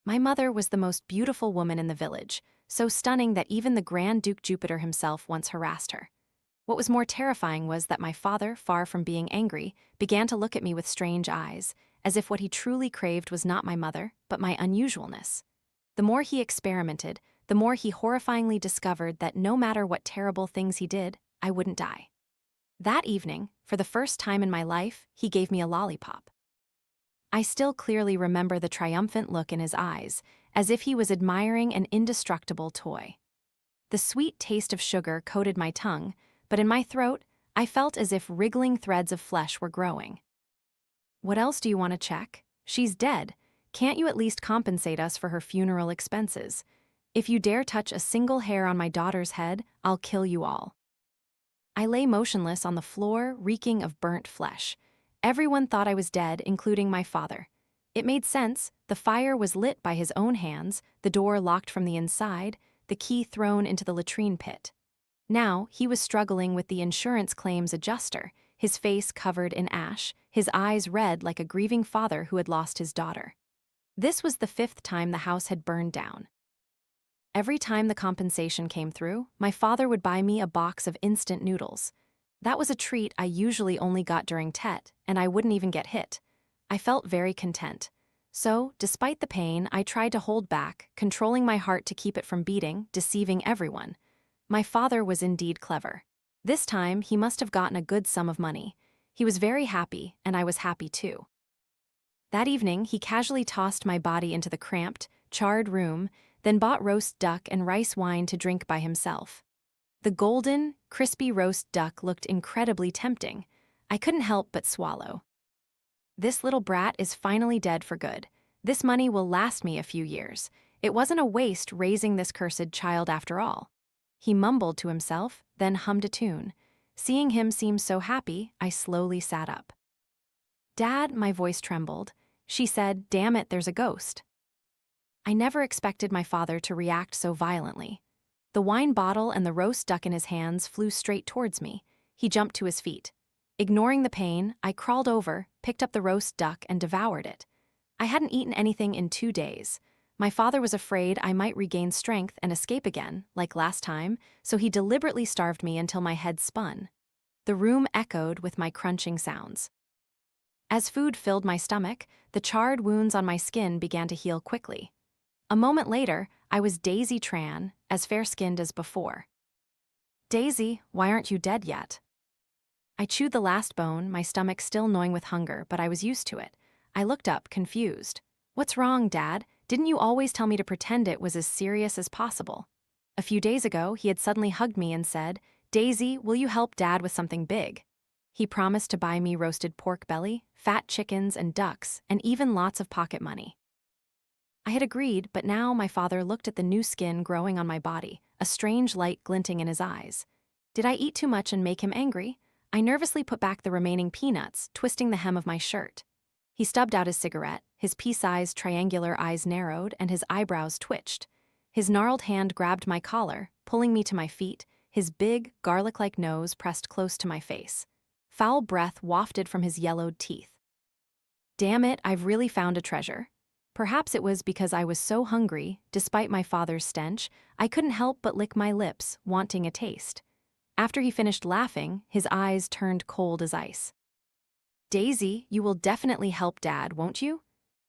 My mother was the most beautiful woman in the village, so stunning that even the Grand Duke Jupiter himself once harassed her. What was more terrifying was that my father, far from being angry, began to look at me with strange eyes, as if what he truly craved was not my mother, but my unusualness. The more he experimented, the more he horrifyingly discovered that no matter what terrible things he did, I wouldn't die. That evening, for the first time in my life, he gave me a lollipop. I still clearly remember the triumphant look in his eyes, as if he was admiring an indestructible toy. The sweet taste of sugar coated my tongue, but in my throat, I felt as if wriggling threads of flesh were growing. What else do you want to check? She's dead. Can't you at least compensate us for her funeral expenses? If you dare touch a single hair on my daughter's head, I'll kill you all. I lay motionless on the floor, reeking of burnt flesh. Everyone thought I was dead, including my father. It made sense. The fire was lit by his own hands, the door locked from the inside, the key thrown into the latrine pit. Now, he was struggling with the insurance claims adjuster, his face covered in ash, his eyes red like a grieving father who had lost his daughter. This was the 5th time the house had burned down. Every time the compensation came through, my father would buy me a box of instant noodles. That was a treat I usually only got during Tet, and I wouldn't even get hit. I felt very content. So, despite the pain, I tried to hold back, controlling my heart to keep it from beating, deceiving everyone. My father was indeed clever. This time, he must have gotten a good sum of money. He was very happy, and I was happy too. That evening, he casually tossed my body into the cramped, charred room, then bought roast duck and rice wine to drink by himself. The golden, crispy roast duck looked incredibly tempting. I couldn't help but swallow. This little brat is finally dead for good. This money will last me a few years. It wasn't a waste raising this cursed child after all. He mumbled to himself, then hummed a tune. Seeing him seem so happy, I slowly sat up. "Dad," my voice trembled. She said, "Damn it, there's a ghost." I never expected my father to react so violently. The wine bottle and the roast duck in his hands flew straight towards me. He jumped to his feet. Ignoring the pain, I crawled over, picked up the roast duck, and devoured it. I hadn't eaten anything in 2 days. My father was afraid I might regain strength and escape again, like last time, so he deliberately starved me until my head spun. The room echoed with my crunching sounds. As food filled my stomach, the charred wounds on my skin began to heal quickly. A moment later, I was Daisy Tran, as fair-skinned as before. "Daisy, why aren't you dead yet?" I chewed the last bone, my stomach still gnawing with hunger, but I was used to it. I looked up, confused. "What's wrong, Dad? Didn't you always tell me to pretend it was as serious as possible?" A few days ago, he had suddenly hugged me and said, "Daisy, will you help Dad with something big?" He promised to buy me roasted pork belly, fat chickens and ducks, and even lots of pocket money. I had agreed, but now my father looked at the new skin growing on my body, a strange light glinting in his eyes. Did I eat too much and make him angry? I nervously put back the remaining peanuts, twisting the hem of my shirt. He stubbed out his cigarette, his pea-sized triangular eyes narrowed, and his eyebrows twitched. His gnarled hand grabbed my collar, pulling me to my feet, his big, garlic-like nose pressed close to my face. Foul breath wafted from his yellowed teeth. Damn it, I've really found a treasure. Perhaps it was because I was so hungry, despite my father's stench, I couldn't help but lick my lips, wanting a taste. After he finished laughing, his eyes turned cold as ice. "Daisy, you will definitely help Dad, won't you?"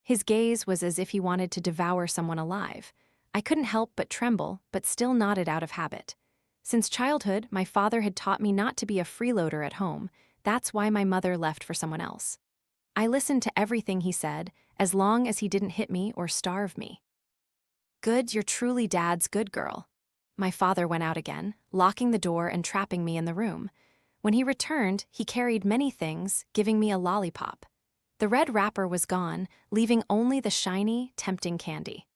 His gaze was as if he wanted to devour someone alive. I couldn't help but tremble, but still nodded out of habit. Since childhood, my father had taught me not to be a freeloader at home. That's why my mother left for someone else. I listened to everything he said, as long as he didn't hit me or starve me. "Good, you're truly Dad's good girl." My father went out again, locking the door and trapping me in the room. When he returned, he carried many things, giving me a lollipop. The red wrapper was gone, leaving only the shiny, tempting candy.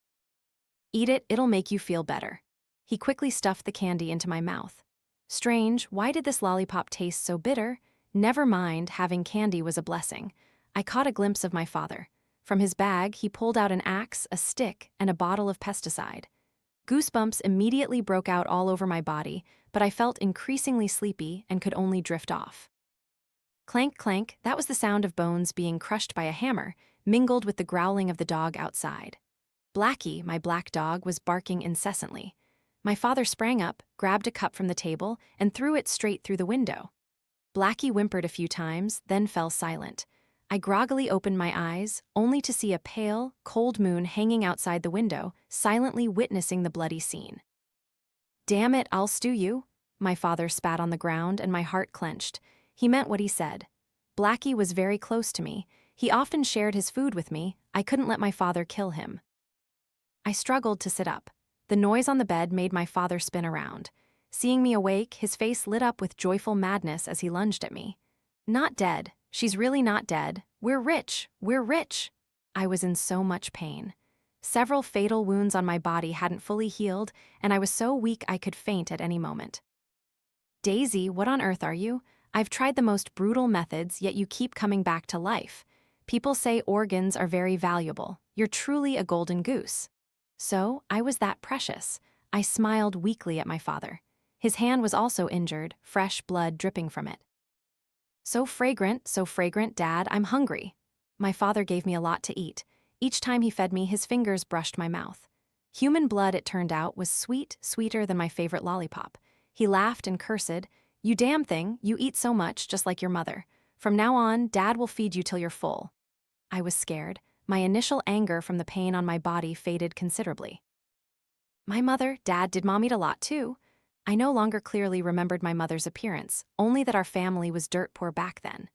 "Eat it, it'll make you feel better." He quickly stuffed the candy into my mouth. Strange, why did this lollipop taste so bitter? Never mind, having candy was a blessing. I caught a glimpse of my father. From his bag, he pulled out an axe, a stick, and a bottle of pesticide. Goosebumps immediately broke out all over my body, but I felt increasingly sleepy and could only drift off. Clank, clank, that was the sound of bones being crushed by a hammer, mingled with the growling of the dog outside. Blackie, my black dog, was barking incessantly. My father sprang up, grabbed a cup from the table, and threw it straight through the window. Blackie whimpered a few times, then fell silent. I groggily opened my eyes, only to see a pale, cold moon hanging outside the window, silently witnessing the bloody scene. "Damn it, I'll stew you." My father spat on the ground and my heart clenched. He meant what he said. Blackie was very close to me. He often shared his food with me. I couldn't let my father kill him. I struggled to sit up. The noise on the bed made my father spin around. Seeing me awake, his face lit up with joyful madness as he lunged at me. "Not dead. She's really not dead. We're rich. We're rich." I was in so much pain. Several fatal wounds on my body hadn't fully healed, and I was so weak I could faint at any moment. "Daisy, what on earth are you? I've tried the most brutal methods, yet you keep coming back to life. People say organs are very valuable. You're truly a golden goose." So, I was that precious. I smiled weakly at my father. His hand was also injured, fresh blood dripping from it. So fragrant, Dad, I'm hungry." My father gave me a lot to eat. Each time he fed me, his fingers brushed my mouth. Human blood, it turned out, was sweet, sweeter than my favorite lollipop. He laughed and cursed. "You damn thing, you eat so much, just like your mother. From now on, Dad will feed you till you're full." I was scared. My initial anger from the pain on my body faded considerably. My mother, Dad, did Mom eat a lot too? I no longer clearly remembered my mother's appearance, only that our family was dirt poor back then.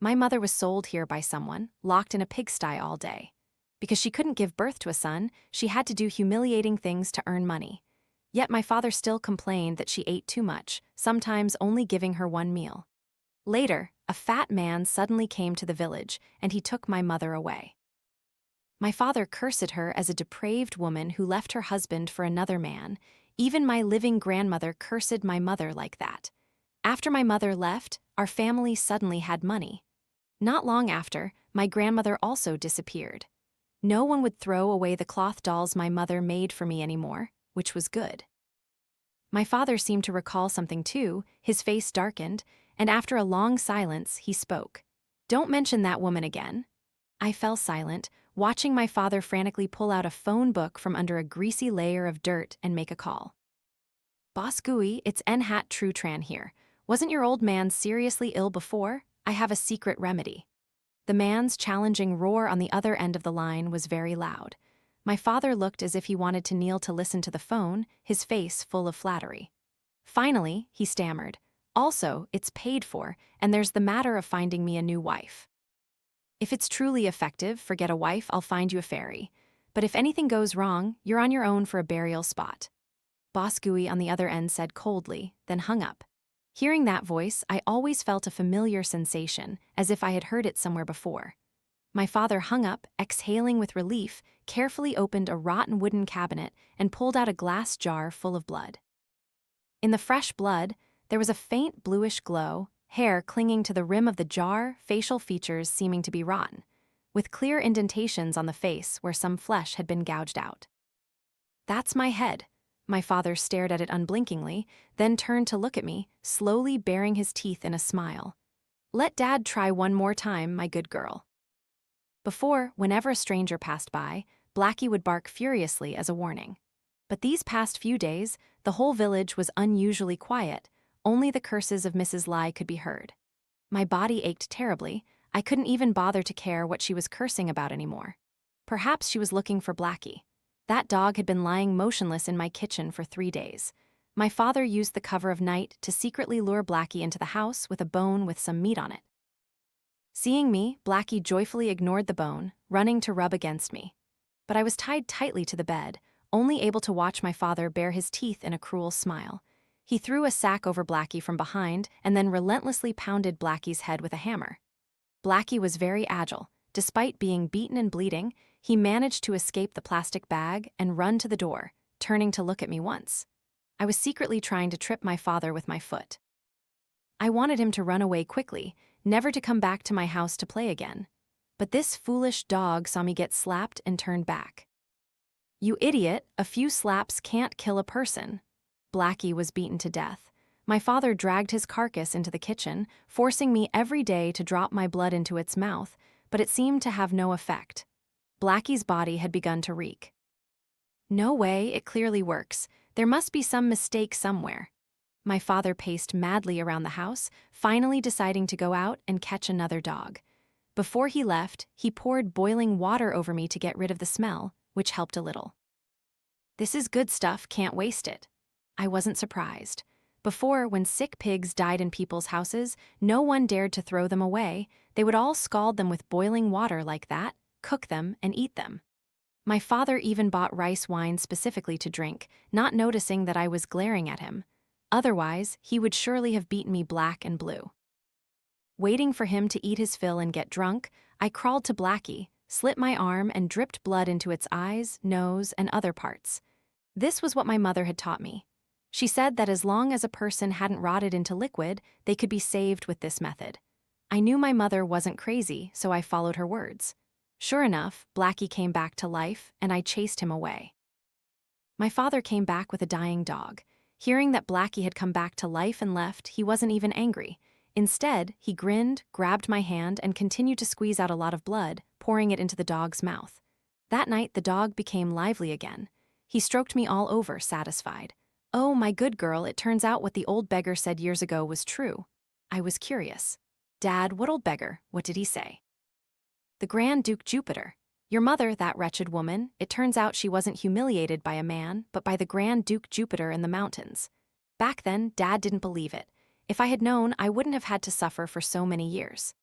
My mother was sold here by someone, locked in a pigsty all day. Because she couldn't give birth to a son, she had to do humiliating things to earn money. Yet my father still complained that she ate too much, sometimes only giving her one meal. Later, a fat man suddenly came to the village, and he took my mother away. My father cursed her as a depraved woman who left her husband for another man. Even my living grandmother cursed my mother like that. After my mother left, our family suddenly had money. Not long after, my grandmother also disappeared. No one would throw away the cloth dolls my mother made for me anymore, which was good. My father seemed to recall something too. His face darkened, and after a long silence, he spoke. "Don't mention that woman again." I fell silent, watching my father frantically pull out a phone book from under a greasy layer of dirt and make a call. "Boss Gooey, it's Tran here. Wasn't your old man seriously ill before? I have a secret remedy." The man's challenging roar on the other end of the line was very loud. My father looked as if he wanted to kneel to listen to the phone, his face full of flattery. Finally, he stammered. "Also, it's paid for, and there's the matter of finding me a new wife. If it's truly effective, forget a wife, I'll find you a fairy. But if anything goes wrong, you're on your own for a burial spot." Boss Gooey on the other end said coldly, then hung up. Hearing that voice, I always felt a familiar sensation, as if I had heard it somewhere before. My father hung up, exhaling with relief, carefully opened a rotten wooden cabinet, and pulled out a glass jar full of blood. In the fresh blood, there was a faint bluish glow, hair clinging to the rim of the jar, facial features seeming to be rotten, with clear indentations on the face where some flesh had been gouged out. "That's my head." My father stared at it unblinkingly, then turned to look at me, slowly baring his teeth in a smile. "Let Dad try one more time, my good girl." Before, whenever a stranger passed by, Blackie would bark furiously as a warning. But these past few days, the whole village was unusually quiet. Only the curses of Mrs. Lai could be heard. My body ached terribly. I couldn't even bother to care what she was cursing about anymore. Perhaps she was looking for Blackie. That dog had been lying motionless in my kitchen for 3 days. My father used the cover of night to secretly lure Blackie into the house with a bone with some meat on it. Seeing me, Blackie joyfully ignored the bone, running to rub against me. But I was tied tightly to the bed, only able to watch my father bare his teeth in a cruel smile. He threw a sack over Blackie from behind and then relentlessly pounded Blackie's head with a hammer. Blackie was very agile. Despite being beaten and bleeding, he managed to escape the plastic bag and run to the door, turning to look at me once. I was secretly trying to trip my father with my foot. I wanted him to run away quickly, never to come back to my house to play again. But this foolish dog saw me get slapped and turned back. "You idiot, a few slaps can't kill a person." Blackie was beaten to death. My father dragged his carcass into the kitchen, forcing me every day to drop my blood into its mouth, but it seemed to have no effect. Blackie's body had begun to reek. No way, it clearly works. There must be some mistake somewhere. My father paced madly around the house, finally deciding to go out and catch another dog. Before he left, he poured boiling water over me to get rid of the smell, which helped a little. This is good stuff, can't waste it. I wasn't surprised. Before, when sick pigs died in people's houses, no one dared to throw them away. They would all scald them with boiling water like that, cook them, and eat them. My father even bought rice wine specifically to drink, not noticing that I was glaring at him. Otherwise, he would surely have beaten me black and blue. Waiting for him to eat his fill and get drunk, I crawled to Blackie, slit my arm, and dripped blood into its eyes, nose, and other parts. This was what my mother had taught me. She said that as long as a person hadn't rotted into liquid, they could be saved with this method. I knew my mother wasn't crazy, so I followed her words. Sure enough, Blackie came back to life, and I chased him away. My father came back with a dying dog. Hearing that Blackie had come back to life and left, he wasn't even angry. Instead, he grinned, grabbed my hand, and continued to squeeze out a lot of blood, pouring it into the dog's mouth. That night, the dog became lively again. He stroked me all over, satisfied. Oh, my good girl, it turns out what the old beggar said years ago was true. I was curious. Dad, what old beggar? What did he say? The Grand Duke Jupiter. Your mother, that wretched woman, it turns out she wasn't humiliated by a man, but by the Grand Duke Jupiter in the mountains. Back then, Dad didn't believe it. If I had known, I wouldn't have had to suffer for so many years.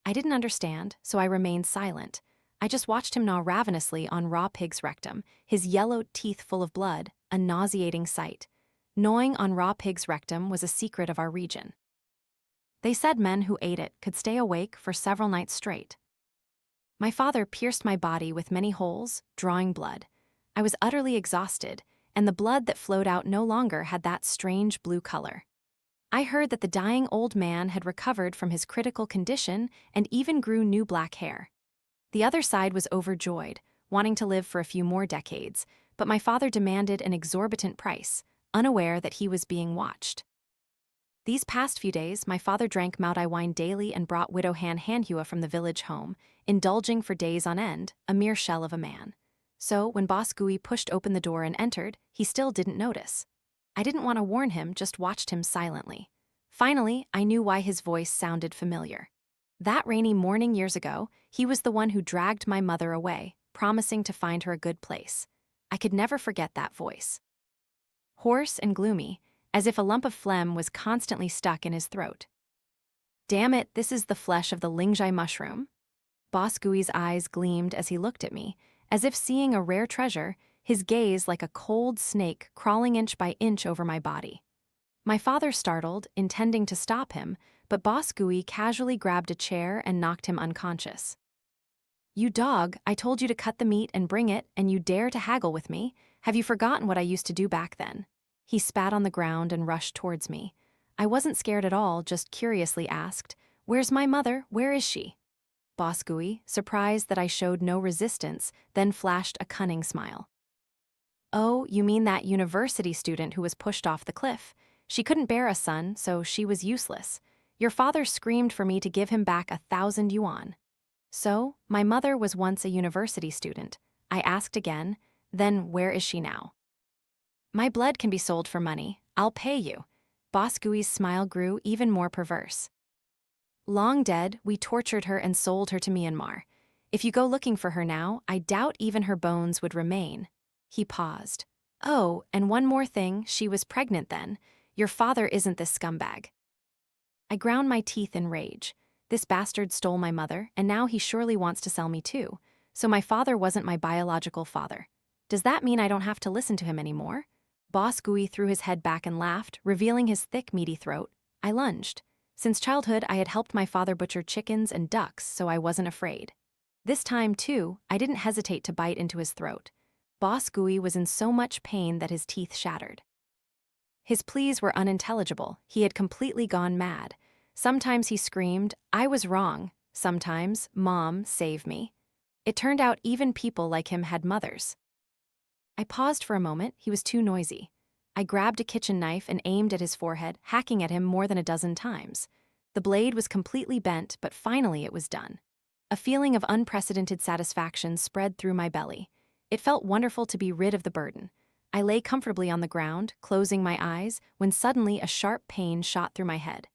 I didn't understand, so I remained silent. I just watched him gnaw ravenously on raw pig's rectum, his yellow teeth full of blood, a nauseating sight. Gnawing on raw pig's rectum was a secret of our region. They said men who ate it could stay awake for several nights straight. My father pierced my body with many holes, drawing blood. I was utterly exhausted, and the blood that flowed out no longer had that strange blue color. I heard that the dying old man had recovered from his critical condition and even grew new black hair. The other side was overjoyed, wanting to live for a few more decades, but my father demanded an exorbitant price, unaware that he was being watched. These past few days, my father drank Maudai wine daily and brought Widow Han Hanhua from the village home, indulging for days on end, a mere shell of a man. So, when Boss Gui pushed open the door and entered, he still didn't notice. I didn't want to warn him, just watched him silently. Finally, I knew why his voice sounded familiar. That rainy morning years ago, he was the one who dragged my mother away, promising to find her a good place. I could never forget that voice. Hoarse and gloomy, as if a lump of phlegm was constantly stuck in his throat. Damn it, this is the flesh of the Lingjai mushroom? Boss Gui's eyes gleamed as he looked at me, as if seeing a rare treasure, his gaze like a cold snake crawling inch by inch over my body. My father startled, intending to stop him, but Boss Gui casually grabbed a chair and knocked him unconscious. You dog, I told you to cut the meat and bring it, and you dare to haggle with me? Have you forgotten what I used to do back then? He spat on the ground and rushed towards me. I wasn't scared at all, just curiously asked, Where's my mother? Where is she? Boss Gui, surprised that I showed no resistance, then flashed a cunning smile. Oh, you mean that university student who was pushed off the cliff? She couldn't bear a son, so she was useless. Your father screamed for me to give him back 1,000 yuan. So, my mother was once a university student. I asked again, then where is she now? My blood can be sold for money. I'll pay you. Boss Gui's smile grew even more perverse. Long dead, we tortured her and sold her to Myanmar. If you go looking for her now, I doubt even her bones would remain. He paused. Oh, and one more thing, she was pregnant then. Your father isn't this scumbag. I ground my teeth in rage. This bastard stole my mother, and now he surely wants to sell me too. So my father wasn't my biological father. Does that mean I don't have to listen to him anymore? Boss Gui threw his head back and laughed, revealing his thick, meaty throat. I lunged. Since childhood, I had helped my father butcher chickens and ducks, so I wasn't afraid. This time, too, I didn't hesitate to bite into his throat. Boss Gui was in so much pain that his teeth shattered. His pleas were unintelligible. He had completely gone mad. Sometimes he screamed, I was wrong. Sometimes, Mom, save me. It turned out even people like him had mothers. I paused for a moment. He was too noisy. I grabbed a kitchen knife and aimed at his forehead, hacking at him more than a dozen times. The blade was completely bent, but finally it was done. A feeling of unprecedented satisfaction spread through my belly. It felt wonderful to be rid of the burden. I lay comfortably on the ground, closing my eyes, when suddenly a sharp pain shot through my head.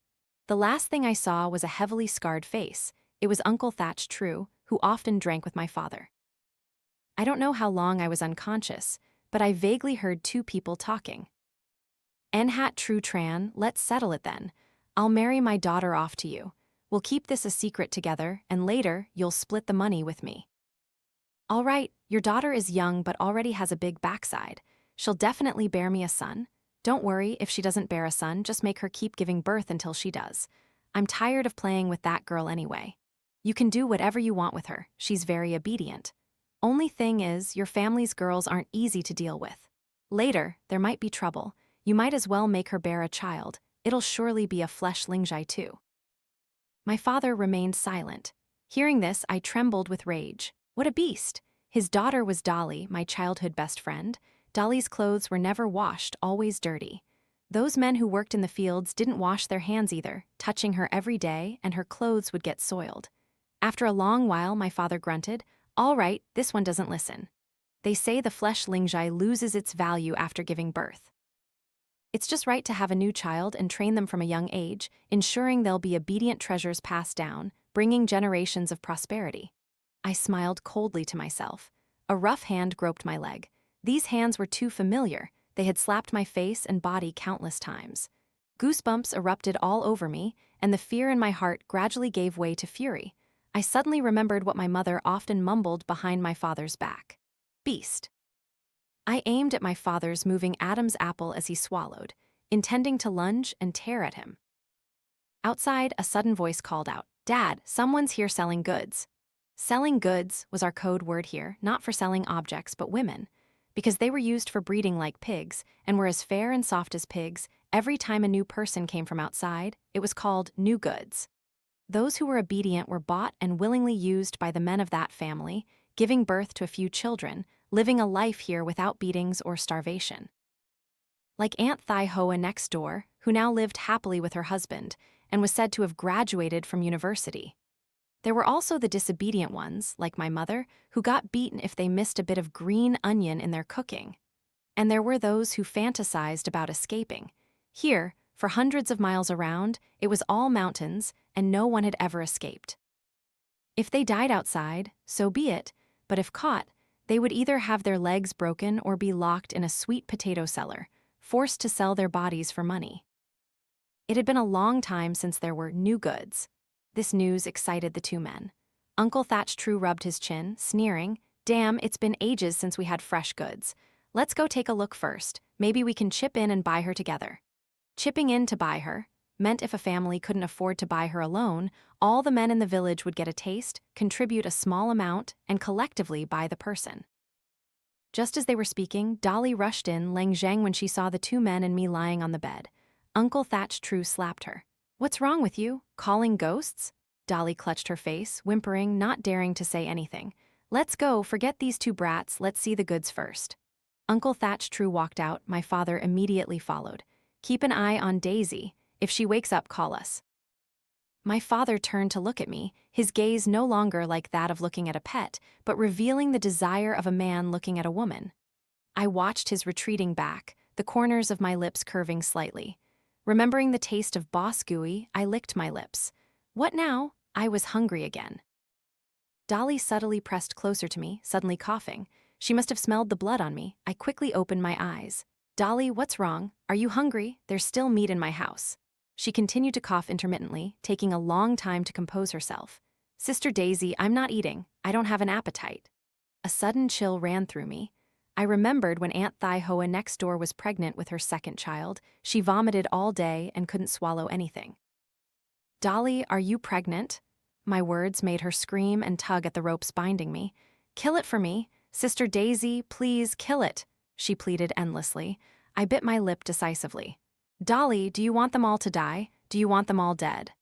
The last thing I saw was a heavily scarred face. It was Uncle Thatch True, who often drank with my father. I don't know how long I was unconscious, but I vaguely heard two people talking. "Nhat True Tran, let's settle it then. I'll marry my daughter off to you. We'll keep this a secret together, and later, you'll split the money with me." "All right, your daughter is young but already has a big backside. She'll definitely bear me a son. Don't worry if she doesn't bear a son, just make her keep giving birth until she does. I'm tired of playing with that girl anyway. You can do whatever you want with her, she's very obedient. Only thing is, your family's girls aren't easy to deal with. Later, there might be trouble. You might as well make her bear a child. It'll surely be a flesh lingjai too." My father remained silent. Hearing this, I trembled with rage. What a beast! His daughter was Dolly, my childhood best friend. Dolly's clothes were never washed, always dirty. Those men who worked in the fields didn't wash their hands either, touching her every day, and her clothes would get soiled. After a long while, my father grunted, "All right, this one doesn't listen. They say the flesh lingjai loses its value after giving birth. It's just right to have a new child and train them from a young age, ensuring they'll be obedient treasures passed down, bringing generations of prosperity." I smiled coldly to myself. A rough hand groped my leg. These hands were too familiar. They had slapped my face and body countless times. Goosebumps erupted all over me, and the fear in my heart gradually gave way to fury. I suddenly remembered what my mother often mumbled behind my father's back. "Beast." I aimed at my father's moving Adam's apple as he swallowed, intending to lunge and tear at him. Outside, a sudden voice called out, "Dad, someone's here selling goods." Selling goods was our code word here, not for selling objects but women. Because they were used for breeding like pigs, and were as fair and soft as pigs, every time a new person came from outside, it was called new goods. Those who were obedient were bought and willingly used by the men of that family, giving birth to a few children, living a life here without beatings or starvation. Like Aunt Thai Hoa next door, who now lived happily with her husband, and was said to have graduated from university. There were also the disobedient ones, like my mother, who got beaten if they missed a bit of green onion in their cooking. And there were those who fantasized about escaping. Here, for hundreds of miles around, it was all mountains, and no one had ever escaped. If they died outside, so be it, but if caught, they would either have their legs broken or be locked in a sweet potato cellar, forced to sell their bodies for money. It had been a long time since there were new goods. This news excited the two men. Uncle Thatch True rubbed his chin, sneering, "Damn, it's been ages since we had fresh goods. Let's go take a look first. Maybe we can chip in and buy her together." Chipping in to buy her meant if a family couldn't afford to buy her alone, all the men in the village would get a taste, contribute a small amount, and collectively buy the person. Just as they were speaking, Dolly rushed in, Lang Zhang when she saw the two men and me lying on the bed. Uncle Thatch True slapped her. "What's wrong with you? Calling ghosts?" Dolly clutched her face, whimpering, not daring to say anything. "Let's go, forget these two brats, let's see the goods first." Uncle Thatch True walked out, my father immediately followed. "Keep an eye on Daisy. If she wakes up, call us." My father turned to look at me, his gaze no longer like that of looking at a pet, but revealing the desire of a man looking at a woman. I watched his retreating back, the corners of my lips curving slightly. Remembering the taste of boss gooey, I licked my lips. What now? I was hungry again. Dolly subtly pressed closer to me, suddenly coughing. She must have smelled the blood on me. I quickly opened my eyes. "Dolly, what's wrong? Are you hungry? There's still meat in my house." She continued to cough intermittently, taking a long time to compose herself. "Sister Daisy, I'm not eating. I don't have an appetite." A sudden chill ran through me. I remembered when Aunt Thai Hoa next door was pregnant with her second child. She vomited all day and couldn't swallow anything. "Dolly, are you pregnant?" My words made her scream and tug at the ropes binding me. "Kill it for me. Sister Daisy, please kill it," she pleaded endlessly. I bit my lip decisively. "Dolly, do you want them all to die? Do you want them all dead?"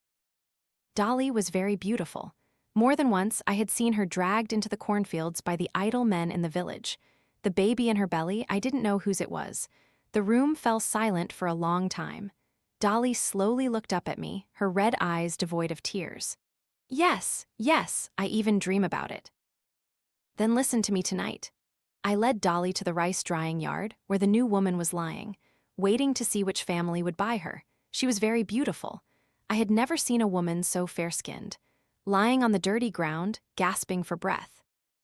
Dolly was very beautiful. More than once, I had seen her dragged into the cornfields by the idle men in the village. The baby in her belly, I didn't know whose it was. The room fell silent for a long time. Dolly slowly looked up at me, her red eyes devoid of tears. Yes, I even dream about it." "Then listen to me tonight. I led Dolly to the rice drying yard, where the new woman was lying, waiting to see which family would buy her. She was very beautiful. I had never seen a woman so fair-skinned, lying on the dirty ground, gasping for breath.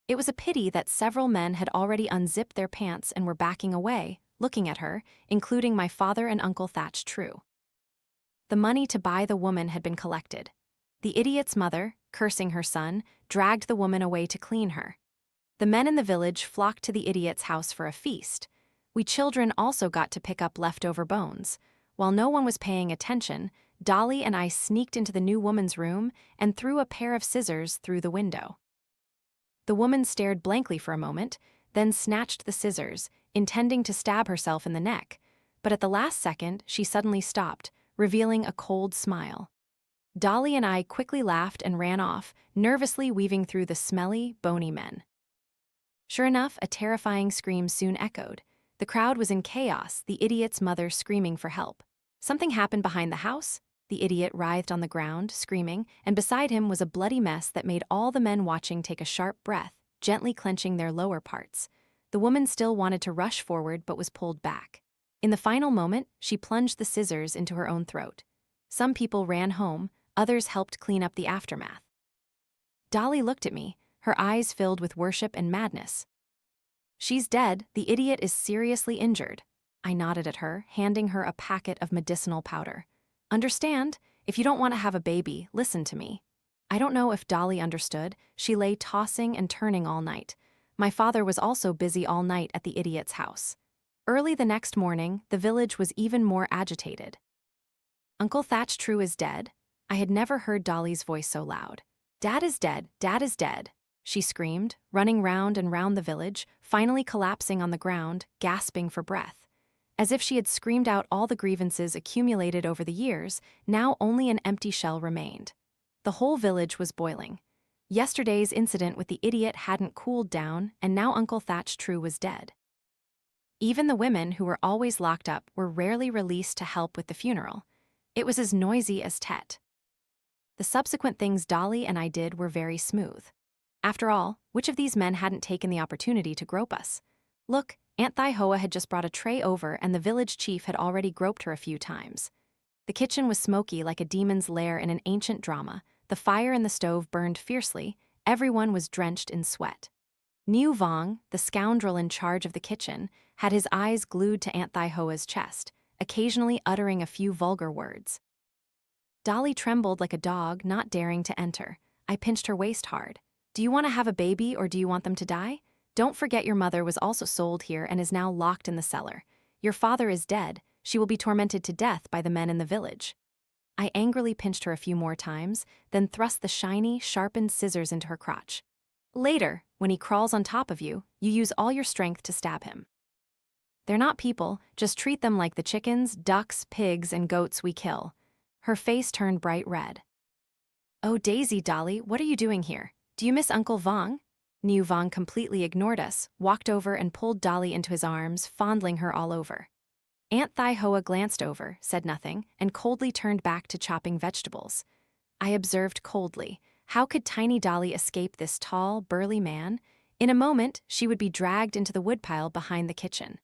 It was a pity that several men had already unzipped their pants and were backing away, looking at her, including my father and Uncle Thatch True. The money to buy the woman had been collected. The idiot's mother, cursing her son, dragged the woman away to clean her. The men in the village flocked to the idiot's house for a feast. We children also got to pick up leftover bones. While no one was paying attention, Dolly and I sneaked into the new woman's room and threw a pair of scissors through the window. The woman stared blankly for a moment, then snatched the scissors, intending to stab herself in the neck. But at the last second, she suddenly stopped, revealing a cold smile. Dolly and I quickly laughed and ran off, nervously weaving through the smelly, bony men. Sure enough, a terrifying scream soon echoed. The crowd was in chaos, the idiot's mother screaming for help. Something happened behind the house. The idiot writhed on the ground, screaming, and beside him was a bloody mess that made all the men watching take a sharp breath, gently clenching their lower parts. The woman still wanted to rush forward but was pulled back. In the final moment, she plunged the scissors into her own throat. Some people ran home, others helped clean up the aftermath. Dolly looked at me, her eyes filled with worship and madness. "She's dead, the idiot is seriously injured." I nodded at her, handing her a packet of medicinal powder. "Understand? If you don't want to have a baby, listen to me." I don't know if Dolly understood. She lay tossing and turning all night. My father was also busy all night at the idiot's house. Early the next morning, the village was even more agitated. "Uncle Thatch True is dead." I had never heard Dolly's voice so loud. "Dad is dead, Dad is dead," she screamed, running round and round the village, finally collapsing on the ground, gasping for breath. As if she had screamed out all the grievances accumulated over the years, now only an empty shell remained. The whole village was boiling. Yesterday's incident with the idiot hadn't cooled down, and now Uncle Thatch True was dead. Even the women, who were always locked up, were rarely released to help with the funeral. It was as noisy as Tet. The subsequent things Dolly and I did were very smooth. After all, which of these men hadn't taken the opportunity to grope us? Look, Aunt Thai-Hoa had just brought a tray over and the village chief had already groped her a few times. The kitchen was smoky like a demon's lair in an ancient drama. The fire in the stove burned fiercely. Everyone was drenched in sweat. Niu Vong, the scoundrel in charge of the kitchen, had his eyes glued to Aunt Thai-Hoa's chest, occasionally uttering a few vulgar words. Dolly trembled like a dog, not daring to enter. I pinched her waist hard. "Do you want to have a baby or do you want them to die? Don't forget your mother was also sold here and is now locked in the cellar. Your father is dead. She will be tormented to death by the men in the village." I angrily pinched her a few more times, then thrust the shiny, sharpened scissors into her crotch. "Later, when he crawls on top of you, you use all your strength to stab him. They're not people, just treat them like the chickens, ducks, pigs, and goats we kill." Her face turned bright red. "Oh, Daisy, Dolly, what are you doing here? Do you miss Uncle Vong?" Niu Vong completely ignored us, walked over and pulled Dolly into his arms, fondling her all over. Aunt Thai-Hoa glanced over, said nothing, and coldly turned back to chopping vegetables. I observed coldly. How could tiny Dolly escape this tall, burly man? In a moment, she would be dragged into the woodpile behind the kitchen.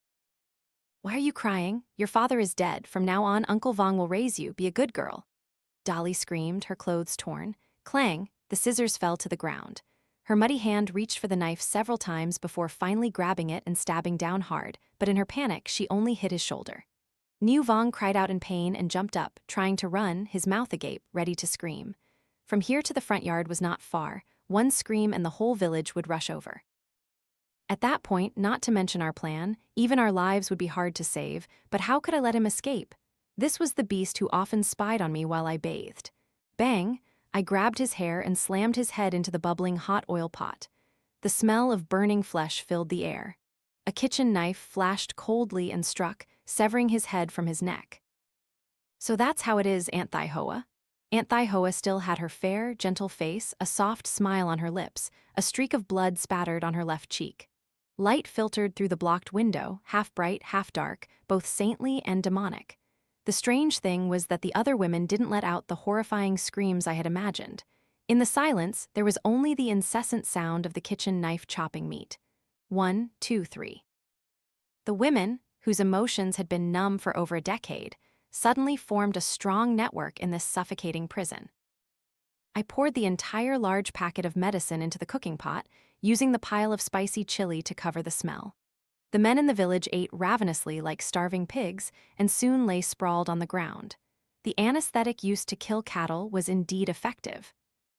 "Why are you crying? Your father is dead. From now on, Uncle Vong will raise you. Be a good girl." Dolly screamed, her clothes torn. Clang, the scissors fell to the ground. Her muddy hand reached for the knife several times before finally grabbing it and stabbing down hard, but in her panic, she only hit his shoulder. Niu Vong cried out in pain and jumped up, trying to run, his mouth agape, ready to scream. From here to the front yard was not far. One scream and the whole village would rush over. At that point, not to mention our plan, even our lives would be hard to save, but how could I let him escape? This was the beast who often spied on me while I bathed. Bang! I grabbed his hair and slammed his head into the bubbling hot oil pot. The smell of burning flesh filled the air. A kitchen knife flashed coldly and struck, severing his head from his neck. "So that's how it is, Aunt Thai-Hoa." Aunt Thai-Hoa still had her fair, gentle face, a soft smile on her lips, a streak of blood spattered on her left cheek. Light filtered through the blocked window, half bright, half dark, both saintly and demonic. The strange thing was that the other women didn't let out the horrifying screams I had imagined. In the silence, there was only the incessant sound of the kitchen knife chopping meat. 1, 2, 3. The women, whose emotions had been numb for over a decade, suddenly formed a strong network in this suffocating prison. I poured the entire large packet of medicine into the cooking pot, using the pile of spicy chili to cover the smell. The men in the village ate ravenously like starving pigs and soon lay sprawled on the ground. The anesthetic used to kill cattle was indeed effective.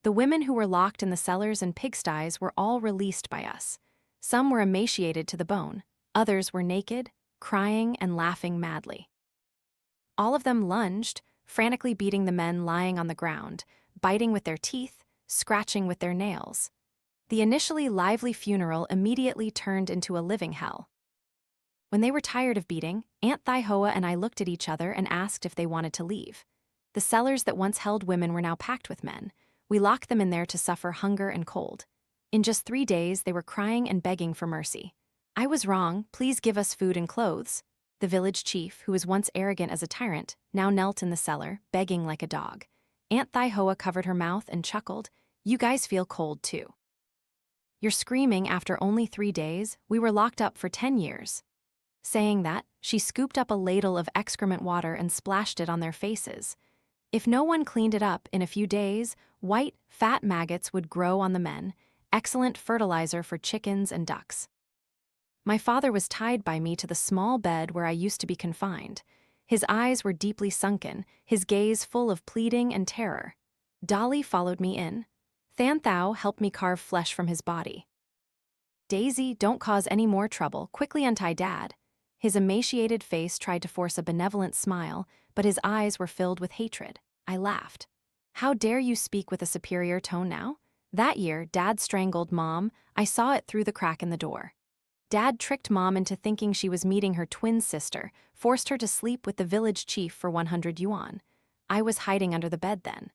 The women who were locked in the cellars and pigsties were all released by us. Some were emaciated to the bone, others were naked, crying and laughing madly. All of them lunged, frantically beating the men lying on the ground, biting with their teeth, scratching with their nails. The initially lively funeral immediately turned into a living hell. When they were tired of beating, Aunt Thaihoa and I looked at each other and asked if they wanted to leave. The cellars that once held women were now packed with men. We locked them in there to suffer hunger and cold. In just 3 days, they were crying and begging for mercy. I was wrong, please give us food and clothes. The village chief, who was once arrogant as a tyrant, now knelt in the cellar, begging like a dog. Aunt Thaihoa covered her mouth and chuckled, "You guys feel cold too. You're screaming after only 3 days, we were locked up for 10 years. Saying that, she scooped up a ladle of excrement water and splashed it on their faces. If no one cleaned it up in a few days, white, fat maggots would grow on the men, excellent fertilizer for chickens and ducks. My father was tied by me to the small bed where I used to be confined. His eyes were deeply sunken, his gaze full of pleading and terror. Dolly followed me in. Than Thao helped me carve flesh from his body. Daisy, don't cause any more trouble, quickly untie Dad. His emaciated face tried to force a benevolent smile, but his eyes were filled with hatred. I laughed. How dare you speak with a superior tone now? That year, Dad strangled Mom. I saw it through the crack in the door. Dad tricked Mom into thinking she was meeting her twin sister, forced her to sleep with the village chief for 100 yuan. I was hiding under the bed then.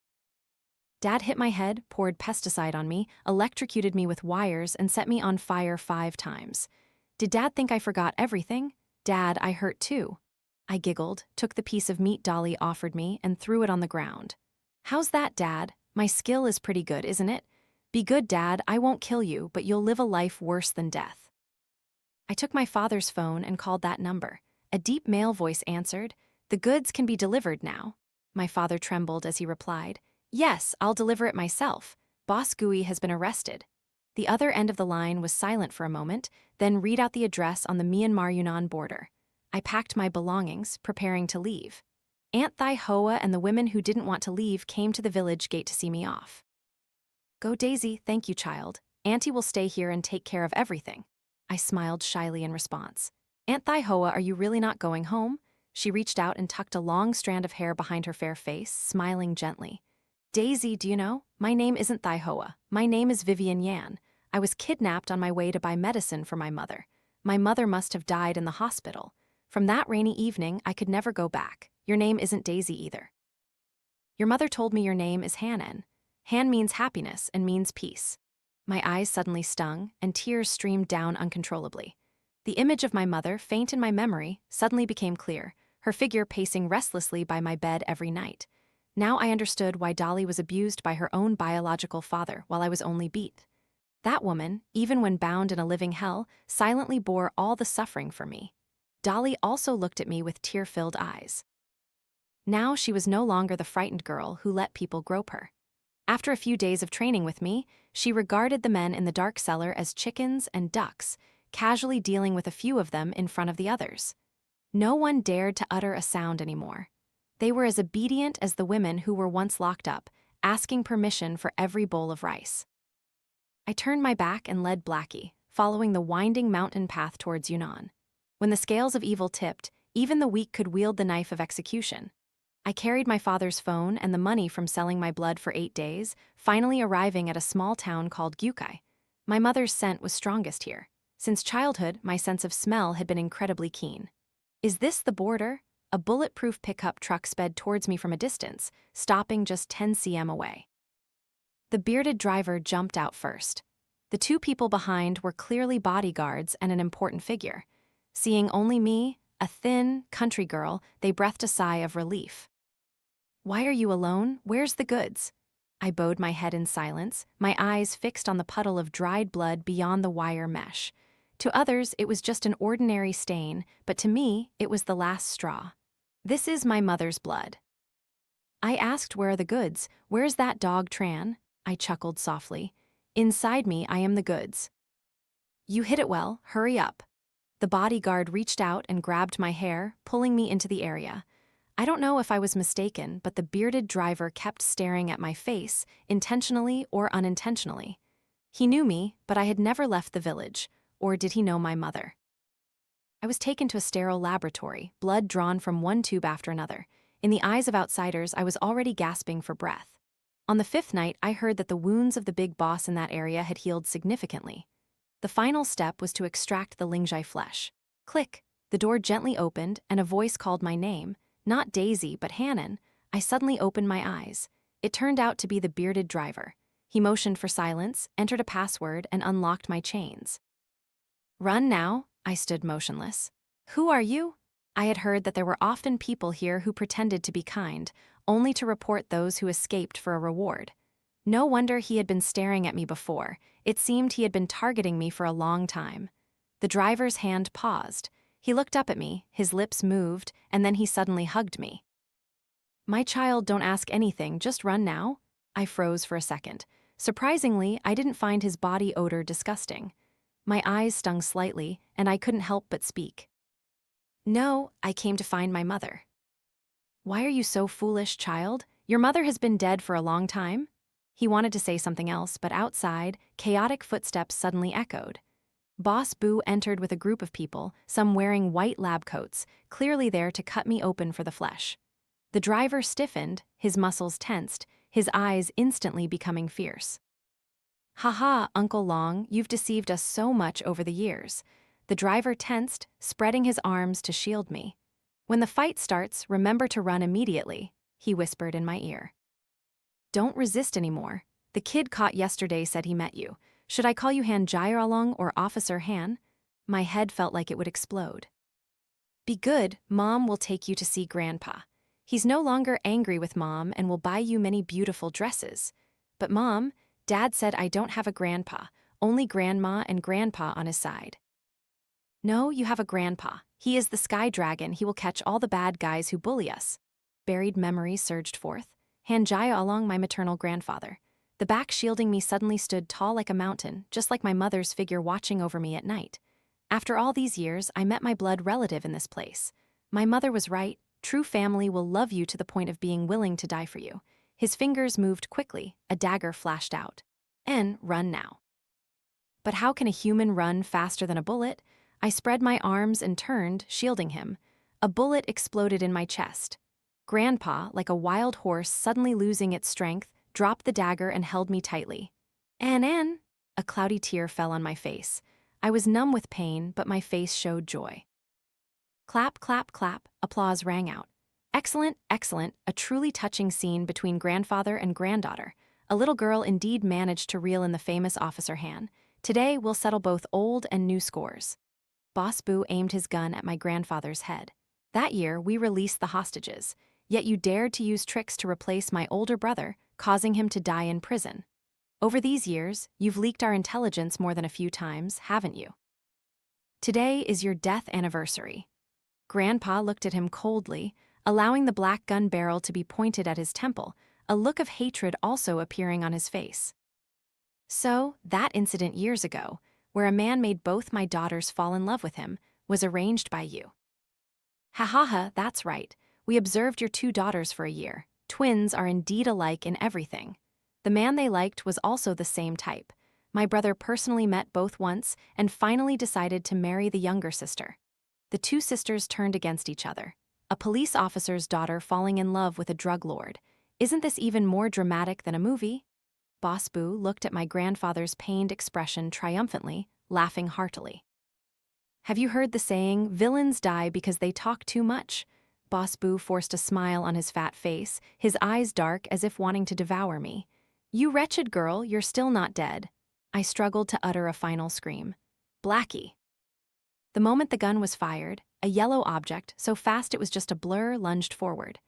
Dad hit my head, poured pesticide on me, electrocuted me with wires, and set me on fire 5 times. Did Dad think I forgot everything? Dad, I hurt too. I giggled, took the piece of meat Dolly offered me, and threw it on the ground. How's that, Dad? My skill is pretty good, isn't it? Be good, Dad, I won't kill you, but you'll live a life worse than death. I took my father's phone and called that number. A deep male voice answered, "The goods can be delivered now." My father trembled as he replied, "Yes, I'll deliver it myself. Boss Gui has been arrested." The other end of the line was silent for a moment, then read out the address on the Myanmar-Yunnan border. I packed my belongings, preparing to leave. Aunt Thaihoa and the women who didn't want to leave came to the village gate to see me off. "Go, Daisy, thank you, child. Auntie will stay here and take care of everything." I smiled shyly in response. "Aunt Thaihoa, are you really not going home?" She reached out and tucked a long strand of hair behind her fair face, smiling gently. "Daisy, do you know, my name isn't Thaihoa. My name is Vivian Yan. I was kidnapped on my way to buy medicine for my mother. My mother must have died in the hospital. From that rainy evening, I could never go back. Your name isn't Daisy either. Your mother told me your name is Hanan. Han means happiness and means peace." My eyes suddenly stung, and tears streamed down uncontrollably. The image of my mother, faint in my memory, suddenly became clear, her figure pacing restlessly by my bed every night. Now I understood why Dolly was abused by her own biological father while I was only beat. That woman, even when bound in a living hell, silently bore all the suffering for me. Dolly also looked at me with tear-filled eyes. Now she was no longer the frightened girl who let people grope her. After a few days of training with me, she regarded the men in the dark cellar as chickens and ducks, casually dealing with a few of them in front of the others. No one dared to utter a sound anymore. They were as obedient as the women who were once locked up, asking permission for every bowl of rice. I turned my back and led Blackie, following the winding mountain path towards Yunnan. When the scales of evil tipped, even the weak could wield the knife of execution. I carried my father's phone and the money from selling my blood for 8 days, finally arriving at a small town called Gyukai. My mother's scent was strongest here. Since childhood, my sense of smell had been incredibly keen. Is this the border? A bulletproof pickup truck sped towards me from a distance, stopping just 10 cm away. The bearded driver jumped out first. The 2 people behind were clearly bodyguards and an important figure. Seeing only me, a thin, country girl, they breathed a sigh of relief. "Why are you alone? Where's the goods?" I bowed my head in silence, my eyes fixed on the puddle of dried blood beyond the wire mesh. To others, it was just an ordinary stain, but to me, it was the last straw. This is my mother's blood. I asked, where are the goods? Where's that dog Tran? I chuckled softly. Inside me, I am the goods. You hit it well, hurry up. The bodyguard reached out and grabbed my hair, pulling me into the area. I don't know if I was mistaken, but the bearded driver kept staring at my face, intentionally or unintentionally. He knew me, but I had never left the village. Or did he know my mother? I was taken to a sterile laboratory, blood drawn from one tube after another. In the eyes of outsiders, I was already gasping for breath. On the 5th night, I heard that the wounds of the big boss in that area had healed significantly. The final step was to extract the Lingjai flesh. Click! The door gently opened, and a voice called my name. Not Daisy, but Hannon. I suddenly opened my eyes. It turned out to be the bearded driver. He motioned for silence, entered a password, and unlocked my chains. Run now, I stood motionless. Who are you? I had heard that there were often people here who pretended to be kind, only to report those who escaped for a reward. No wonder he had been staring at me before. It seemed he had been targeting me for a long time. The driver's hand paused. He looked up at me, his lips moved, and then he suddenly hugged me. My child, don't ask anything, just run now. I froze for a second. Surprisingly, I didn't find his body odor disgusting. My eyes stung slightly, and I couldn't help but speak. No, I came to find my mother. Why are you so foolish, child? Your mother has been dead for a long time? He wanted to say something else, but outside, chaotic footsteps suddenly echoed. Boss Boo entered with a group of people, some wearing white lab coats, clearly there to cut me open for the flesh. The driver stiffened, his muscles tensed, his eyes instantly becoming fierce. "Ha, Uncle Long, you've deceived us so much over the years." The driver tensed, spreading his arms to shield me. "When the fight starts, remember to run immediately," he whispered in my ear. "Don't resist anymore. The kid caught yesterday said he met you. Should I call you Han Jairalong or Officer Han?" My head felt like it would explode. "Be good, Mom will take you to see Grandpa. He's no longer angry with Mom and will buy you many beautiful dresses. But Mom, Dad said I don't have a grandpa, only Grandma and Grandpa on his side." "No, you have a grandpa. He is the Sky Dragon. He will catch all the bad guys who bully us." Buried memories surged forth. Hanjaya along my maternal grandfather. The back shielding me suddenly stood tall like a mountain, just like my mother's figure watching over me at night. After all these years, I met my blood relative in this place. My mother was right. True family will love you to the point of being willing to die for you. His fingers moved quickly, a dagger flashed out. Run now. But how can a human run faster than a bullet? I spread my arms and turned, shielding him. A bullet exploded in my chest. Grandpa, like a wild horse suddenly losing its strength, dropped the dagger and held me tightly. Ann. A cloudy tear fell on my face. I was numb with pain, but my face showed joy. Clap, clap, clap, applause rang out. Excellent, excellent, a truly touching scene between grandfather and granddaughter. A little girl indeed managed to reel in the famous Officer Han. Today we'll settle both old and new scores. Boss Boo aimed his gun at my grandfather's head. That year, we released the hostages, yet you dared to use tricks to replace my older brother, causing him to die in prison. Over these years, you've leaked our intelligence more than a few times, haven't you? Today is your death anniversary. Grandpa looked at him coldly, allowing the black gun barrel to be pointed at his temple, a look of hatred also appearing on his face. So, that incident years ago, where a man made both my daughters fall in love with him, was arranged by you. Ha, that's right. We observed your 2 daughters for a year. Twins are indeed alike in everything. The man they liked was also the same type. My brother personally met both once and finally decided to marry the younger sister. The 2 sisters turned against each other. A police officer's daughter falling in love with a drug lord. Isn't this even more dramatic than a movie? Boss Boo looked at my grandfather's pained expression triumphantly, laughing heartily. Have you heard the saying, villains die because they talk too much? Boss Boo forced a smile on his fat face, his eyes dark as if wanting to devour me. You wretched girl, you're still not dead. I struggled to utter a final scream. Blackie. The moment the gun was fired, a yellow object, so fast it was just a blur, lunged forward.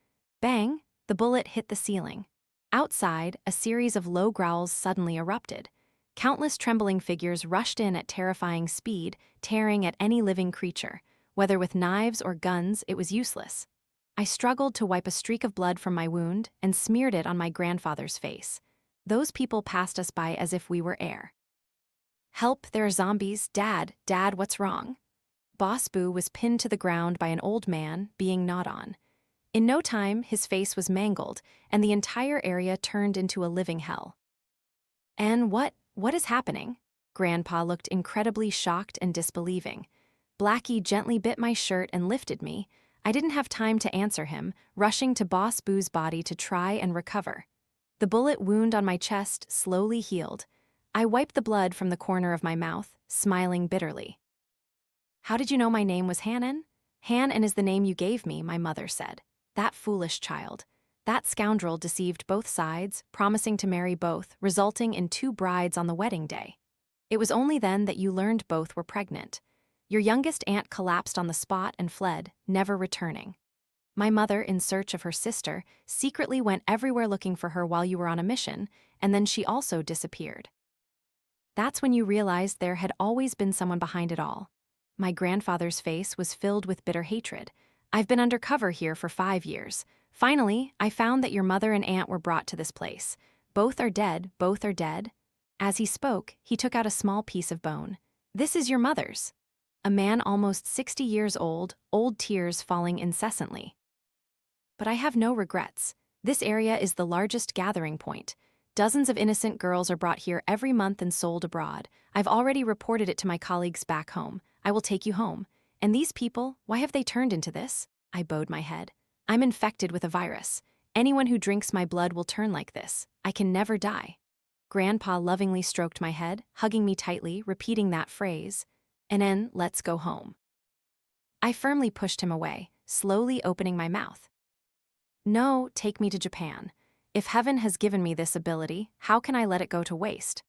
Bang! The bullet hit the ceiling. Outside, a series of low growls suddenly erupted. Countless trembling figures rushed in at terrifying speed, tearing at any living creature. Whether with knives or guns, it was useless. I struggled to wipe a streak of blood from my wound and smeared it on my grandfather's face. Those people passed us by as if we were air. "Help, there are zombies. Dad, what's wrong?" Boss Boo was pinned to the ground by an old man, being gnawed on. In no time, his face was mangled, and the entire area turned into a living hell. "And what is happening?" Grandpa looked incredibly shocked and disbelieving. Blackie gently bit my shirt and lifted me. I didn't have time to answer him, rushing to Boss Boo's body to try and recover. The bullet wound on my chest slowly healed. I wiped the blood from the corner of my mouth, smiling bitterly. "How did you know my name was Hannon?" "Hannon is the name you gave me," my mother said. "That foolish child. That scoundrel deceived both sides, promising to marry both, resulting in 2 brides on the wedding day. It was only then that you learned both were pregnant. Your youngest aunt collapsed on the spot and fled, never returning. My mother, in search of her sister, secretly went everywhere looking for her while you were on a mission, and then she also disappeared. That's when you realized there had always been someone behind it all." My grandfather's face was filled with bitter hatred. "I've been undercover here for 5 years. Finally, I found that your mother and aunt were brought to this place. Both are dead, both are dead." As he spoke, he took out a small piece of bone. "This is your mother's." A man almost 60 years old tears falling incessantly. "But I have no regrets. This area is the largest gathering point. Dozens of innocent girls are brought here every month and sold abroad. I've already reported it to my colleagues back home. I will take you home. And these people, why have they turned into this?" I bowed my head. "I'm infected with a virus. Anyone who drinks my blood will turn like this. I can never die." Grandpa lovingly stroked my head, hugging me tightly, repeating that phrase. "And then, let's go home." I firmly pushed him away, slowly opening my mouth. "No, take me to Japan. If heaven has given me this ability, how can I let it go to waste?"